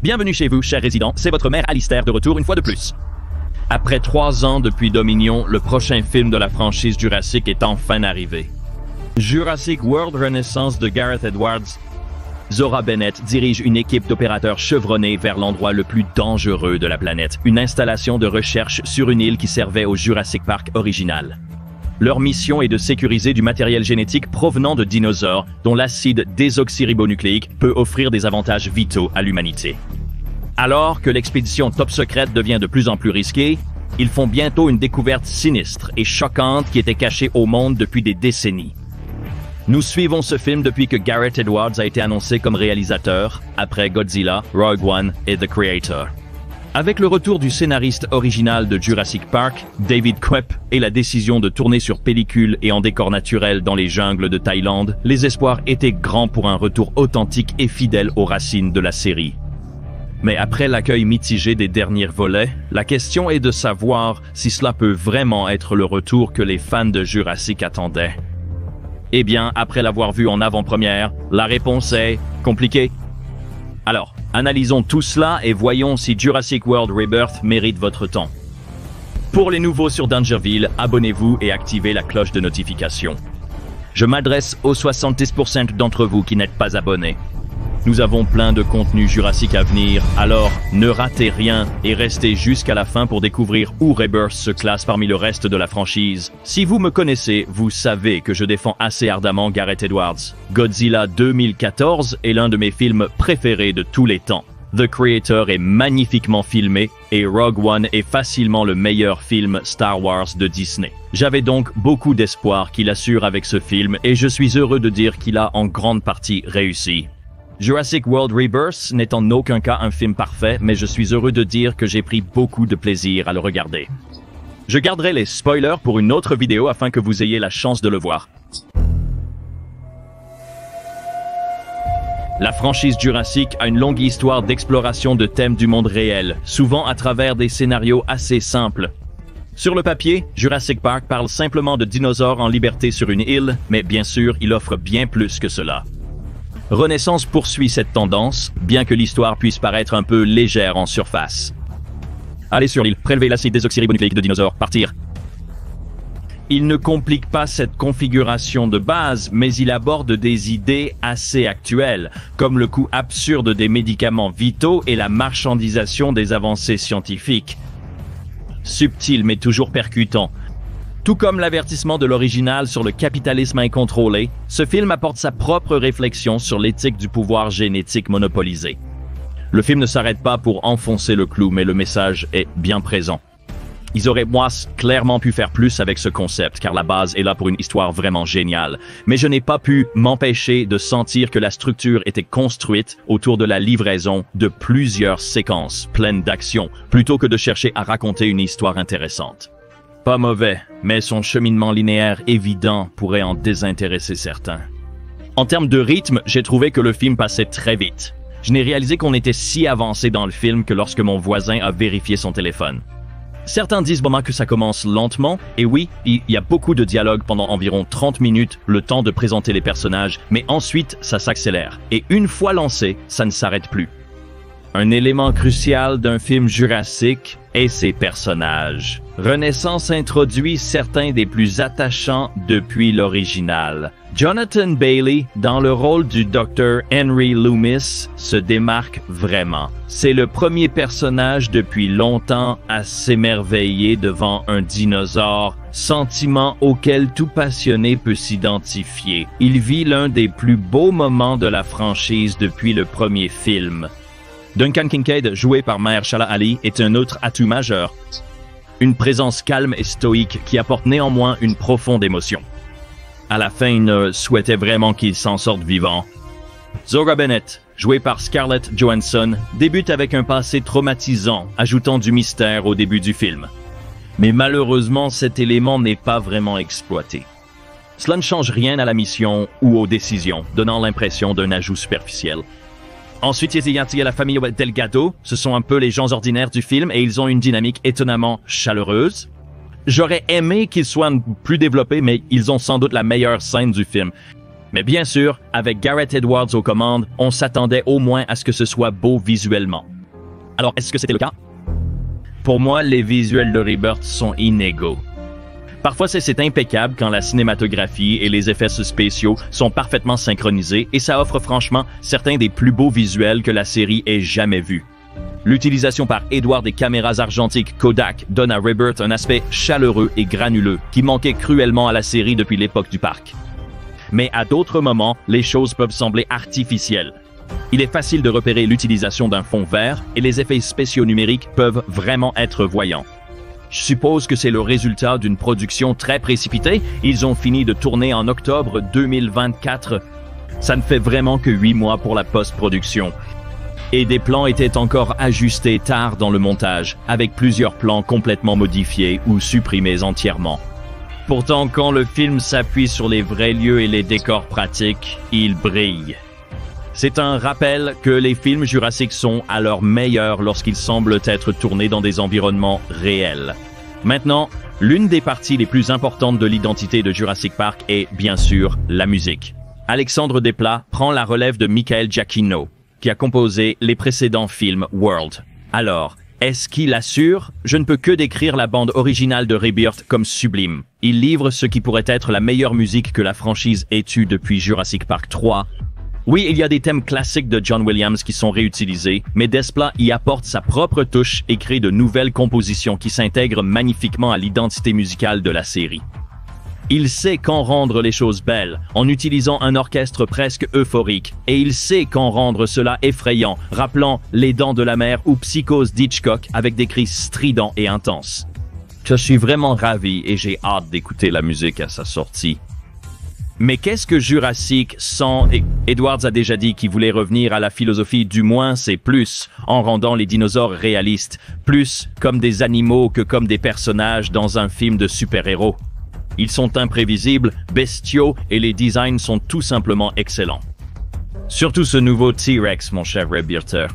Bienvenue chez vous, chers résidents, c'est votre mère Alistair de retour une fois de plus. Après 3 ans depuis Dominion, le prochain film de la franchise Jurassic est enfin arrivé. Jurassic World Renaissance de Gareth Edwards. Zora Bennett dirige une équipe d'opérateurs chevronnés vers l'endroit le plus dangereux de la planète, une installation de recherche sur une île qui servait au Jurassic Park original. Leur mission est de sécuriser du matériel génétique provenant de dinosaures dont l'acide désoxyribonucléique peut offrir des avantages vitaux à l'humanité. Alors que l'expédition top secrète devient de plus en plus risquée, ils font bientôt une découverte sinistre et choquante qui était cachée au monde depuis des décennies. Nous suivons ce film depuis que Gareth Edwards a été annoncé comme réalisateur, après Godzilla, Rogue One et The Creator. Avec le retour du scénariste original de Jurassic Park, David Koepp, et la décision de tourner sur pellicule et en décor naturel dans les jungles de Thaïlande, les espoirs étaient grands pour un retour authentique et fidèle aux racines de la série. Mais après l'accueil mitigé des derniers volets, la question est de savoir si cela peut vraiment être le retour que les fans de Jurassic attendaient. Eh bien, après l'avoir vu en avant-première, la réponse est compliquée. Alors, analysons tout cela et voyons si Jurassic World Rebirth mérite votre temps. Pour les nouveaux sur Dangerville, abonnez-vous et activez la cloche de notification. Je m'adresse aux 70% d'entre vous qui n'êtes pas abonnés. Nous avons plein de contenu Jurassic à venir, alors ne ratez rien et restez jusqu'à la fin pour découvrir où Rebirth se classe parmi le reste de la franchise. Si vous me connaissez, vous savez que je défends assez ardemment Gareth Edwards. Godzilla 2014 est l'un de mes films préférés de tous les temps. The Creator est magnifiquement filmé et Rogue One est facilement le meilleur film Star Wars de Disney. J'avais donc beaucoup d'espoir qu'il assure avec ce film et je suis heureux de dire qu'il a en grande partie réussi. Jurassic World Rebirth n'est en aucun cas un film parfait, mais je suis heureux de dire que j'ai pris beaucoup de plaisir à le regarder. Je garderai les spoilers pour une autre vidéo afin que vous ayez la chance de le voir. La franchise Jurassic a une longue histoire d'exploration de thèmes du monde réel, souvent à travers des scénarios assez simples. Sur le papier, Jurassic Park parle simplement de dinosaures en liberté sur une île, mais bien sûr, il offre bien plus que cela. Renaissance poursuit cette tendance, bien que l'histoire puisse paraître un peu légère en surface. Allez sur l'île, prélever l'acide désoxyribonucléique de dinosaures, partir. Il ne complique pas cette configuration de base, mais il aborde des idées assez actuelles, comme le coût absurde des médicaments vitaux et la marchandisation des avancées scientifiques. Subtil mais toujours percutant. Tout comme l'avertissement de l'original sur le capitalisme incontrôlé, ce film apporte sa propre réflexion sur l'éthique du pouvoir génétique monopolisé. Le film ne s'arrête pas pour enfoncer le clou, mais le message est bien présent. Ils auraient, clairement pu faire plus avec ce concept, car la base est là pour une histoire vraiment géniale. Mais je n'ai pas pu m'empêcher de sentir que la structure était construite autour de la livraison de plusieurs séquences pleines d'action, plutôt que de chercher à raconter une histoire intéressante. Pas mauvais, mais son cheminement linéaire évident pourrait en désintéresser certains. En termes de rythme, j'ai trouvé que le film passait très vite. Je n'ai réalisé qu'on était si avancé dans le film que lorsque mon voisin a vérifié son téléphone. Certains disent que ça commence lentement, et oui, il y a beaucoup de dialogue pendant environ 30 minutes, le temps de présenter les personnages, mais ensuite ça s'accélère, et une fois lancé, ça ne s'arrête plus. Un élément crucial d'un film Jurassic est ses personnages. Renaissance introduit certains des plus attachants depuis l'original. Jonathan Bailey, dans le rôle du Dr. Henry Loomis, se démarque vraiment. C'est le premier personnage depuis longtemps à s'émerveiller devant un dinosaure, sentiment auquel tout passionné peut s'identifier. Il vit l'un des plus beaux moments de la franchise depuis le premier film. Duncan Kincaid, joué par Mahershala Ali, est un autre atout majeur. Une présence calme et stoïque qui apporte néanmoins une profonde émotion. À la fin, il ne souhaitait vraiment qu'il s'en sorte vivant. Zora Bennett, jouée par Scarlett Johansson, débute avec un passé traumatisant, ajoutant du mystère au début du film. Mais malheureusement, cet élément n'est pas vraiment exploité. Cela ne change rien à la mission ou aux décisions, donnant l'impression d'un ajout superficiel. Ensuite, il y a la famille Delgado. Ce sont un peu les gens ordinaires du film et ils ont une dynamique étonnamment chaleureuse. J'aurais aimé qu'ils soient plus développés, mais ils ont sans doute la meilleure scène du film. Mais bien sûr, avec Gareth Edwards aux commandes, on s'attendait au moins à ce que ce soit beau visuellement. Alors, est-ce que c'était le cas? Pour moi, les visuels de Rebirth sont inégaux. Parfois, c'est impeccable quand la cinématographie et les effets spéciaux sont parfaitement synchronisés et ça offre franchement certains des plus beaux visuels que la série ait jamais vus. L'utilisation par Edward des caméras argentiques Kodak donne à Rebirth un aspect chaleureux et granuleux qui manquait cruellement à la série depuis l'époque du parc. Mais à d'autres moments, les choses peuvent sembler artificielles. Il est facile de repérer l'utilisation d'un fond vert et les effets spéciaux numériques peuvent vraiment être voyants. Je suppose que c'est le résultat d'une production très précipitée. Ils ont fini de tourner en octobre 2024. Ça ne fait vraiment que 8 mois pour la post-production. Et des plans étaient encore ajustés tard dans le montage, avec plusieurs plans complètement modifiés ou supprimés entièrement. Pourtant, quand le film s'appuie sur les vrais lieux et les décors pratiques, il brille. C'est un rappel que les films Jurassic sont à leur meilleur lorsqu'ils semblent être tournés dans des environnements réels. Maintenant, l'une des parties les plus importantes de l'identité de Jurassic Park est, bien sûr, la musique. Alexandre Desplat prend la relève de Michael Giacchino, qui a composé les précédents films World. Alors, est-ce qu'il assure? Je ne peux que décrire la bande originale de Rebirth comme sublime. Il livre ce qui pourrait être la meilleure musique que la franchise ait eue depuis Jurassic Park 3. Oui, il y a des thèmes classiques de John Williams qui sont réutilisés, mais Desplat y apporte sa propre touche et crée de nouvelles compositions qui s'intègrent magnifiquement à l'identité musicale de la série. Il sait quand rendre les choses belles, en utilisant un orchestre presque euphorique, et il sait quand rendre cela effrayant, rappelant Les Dents de la Mer ou Psychose d'Hitchcock avec des cris stridents et intenses. Je suis vraiment ravi et j'ai hâte d'écouter la musique à sa sortie. Mais qu'est-ce que Jurassic sans... Edwards a déjà dit qu'il voulait revenir à la philosophie du moins c'est plus, en rendant les dinosaures réalistes, plus comme des animaux que comme des personnages dans un film de super-héros. Ils sont imprévisibles, bestiaux et les designs sont tout simplement excellents. Surtout ce nouveau T-Rex, mon cher Rebirther.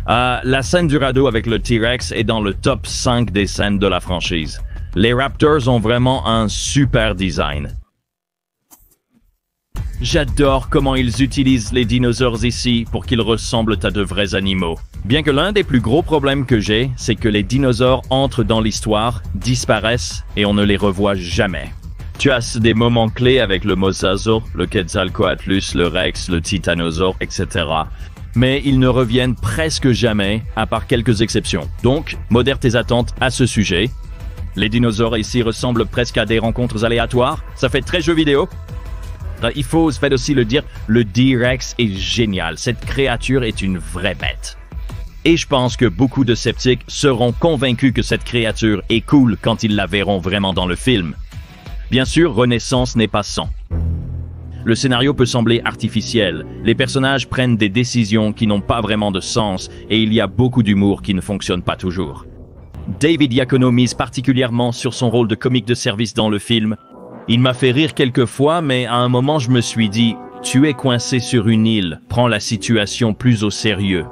La scène du radeau avec le T-Rex est dans le top 5 des scènes de la franchise. Les Raptors ont vraiment un super design. J'adore comment ils utilisent les dinosaures ici pour qu'ils ressemblent à de vrais animaux. Bien que l'un des plus gros problèmes que j'ai, c'est que les dinosaures entrent dans l'histoire, disparaissent et on ne les revoit jamais. Tu as des moments clés avec le Mosasaur, le Quetzalcoatlus, le Rex, le Titanosaure, etc. Mais ils ne reviennent presque jamais, à part quelques exceptions. Donc, modère tes attentes à ce sujet. Les dinosaures ici ressemblent presque à des rencontres aléatoires. Ça fait très jeu vidéo. Il faut aussi le dire, le D-Rex est génial. Cette créature est une vraie bête. Et je pense que beaucoup de sceptiques seront convaincus que cette créature est cool quand ils la verront vraiment dans le film. Bien sûr, Renaissance n'est pas sans. Le scénario peut sembler artificiel, les personnages prennent des décisions qui n'ont pas vraiment de sens et il y a beaucoup d'humour qui ne fonctionne pas toujours. David Diacono mise particulièrement sur son rôle de comique de service dans le film. Il m'a fait rire quelques fois, mais à un moment je me suis dit « Tu es coincé sur une île, prends la situation plus au sérieux ».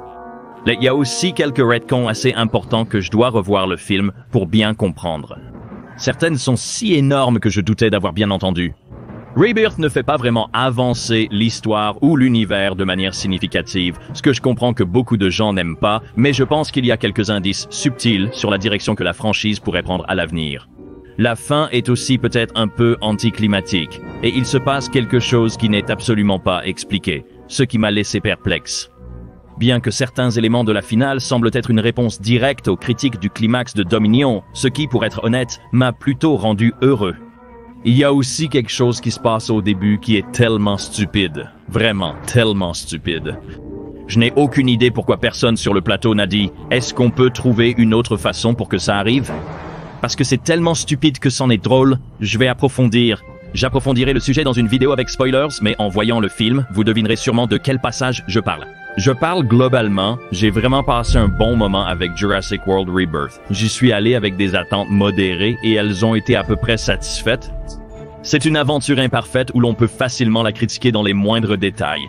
Il y a aussi quelques retcons assez importants que je dois revoir le film pour bien comprendre. Certaines sont si énormes que je doutais d'avoir bien entendu. Rebirth ne fait pas vraiment avancer l'histoire ou l'univers de manière significative, ce que je comprends que beaucoup de gens n'aiment pas, mais je pense qu'il y a quelques indices subtils sur la direction que la franchise pourrait prendre à l'avenir. La fin est aussi peut-être un peu anticlimatique, et il se passe quelque chose qui n'est absolument pas expliqué, ce qui m'a laissé perplexe. Bien que certains éléments de la finale semblent être une réponse directe aux critiques du climax de Dominion, ce qui, pour être honnête, m'a plutôt rendu heureux. Il y a aussi quelque chose qui se passe au début qui est tellement stupide, vraiment tellement stupide. Je n'ai aucune idée pourquoi personne sur le plateau n'a dit « Est-ce qu'on peut trouver une autre façon pour que ça arrive ?» Parce que c'est tellement stupide que c'en est drôle, je vais approfondir. J'approfondirai le sujet dans une vidéo avec spoilers, mais en voyant le film, vous devinerez sûrement de quel passage je parle. Je parle globalement, j'ai vraiment passé un bon moment avec Jurassic World Rebirth. J'y suis allé avec des attentes modérées et elles ont été à peu près satisfaites. C'est une aventure imparfaite où l'on peut facilement la critiquer dans les moindres détails.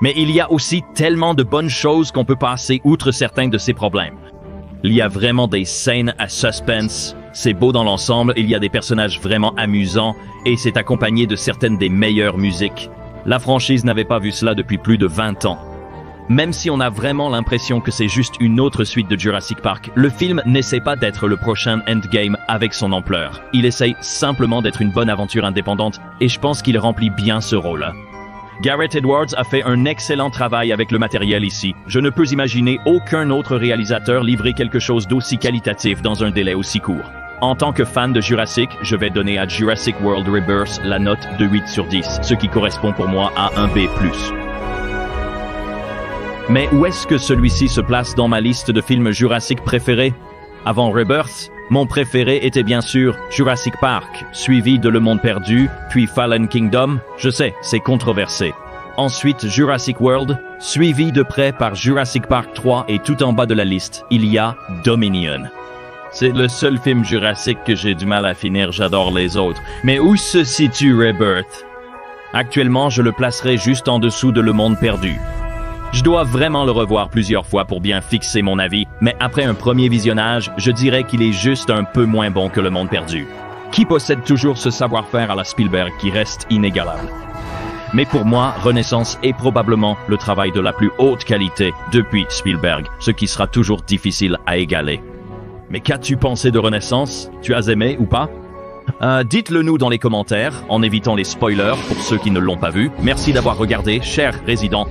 Mais il y a aussi tellement de bonnes choses qu'on peut passer outre certains de ses problèmes. Il y a vraiment des scènes à suspense. C'est beau dans l'ensemble, il y a des personnages vraiment amusants et c'est accompagné de certaines des meilleures musiques. La franchise n'avait pas vu cela depuis plus de 20 ans. Même si on a vraiment l'impression que c'est juste une autre suite de Jurassic Park, le film n'essaie pas d'être le prochain Endgame avec son ampleur. Il essaye simplement d'être une bonne aventure indépendante et je pense qu'il remplit bien ce rôle. Gareth Edwards a fait un excellent travail avec le matériel ici. Je ne peux imaginer aucun autre réalisateur livrer quelque chose d'aussi qualitatif dans un délai aussi court. En tant que fan de Jurassic, je vais donner à Jurassic World Rebirth la note de 8 sur 10, ce qui correspond pour moi à un B+. Mais où est-ce que celui-ci se place dans ma liste de films Jurassic préférés? Avant Rebirth, mon préféré était bien sûr Jurassic Park, suivi de Le Monde Perdu, puis Fallen Kingdom. Je sais, c'est controversé. Ensuite Jurassic World, suivi de près par Jurassic Park 3 et tout en bas de la liste, il y a Dominion. C'est le seul film Jurassic que j'ai du mal à finir, j'adore les autres. Mais où se situe Rebirth? Actuellement, je le placerai juste en dessous de Le Monde Perdu. Je dois vraiment le revoir plusieurs fois pour bien fixer mon avis, mais après un premier visionnage, je dirais qu'il est juste un peu moins bon que Le Monde Perdu, qui possède toujours ce savoir-faire à la Spielberg qui reste inégalable. Mais pour moi, Renaissance est probablement le travail de la plus haute qualité depuis Spielberg, ce qui sera toujours difficile à égaler. Mais qu'as-tu pensé de Renaissance? Tu as aimé ou pas? Dites-le nous dans les commentaires, en évitant les spoilers pour ceux qui ne l'ont pas vu. Merci d'avoir regardé, chers résidents.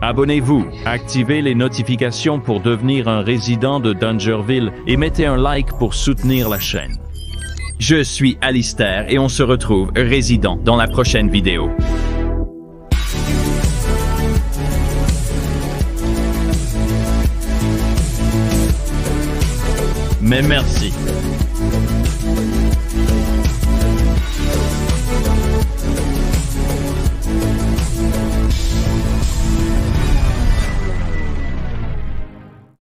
Abonnez-vous, activez les notifications pour devenir un résident de Dangerville et mettez un like pour soutenir la chaîne. Je suis Alistair et on se retrouve résident dans la prochaine vidéo. Mais merci.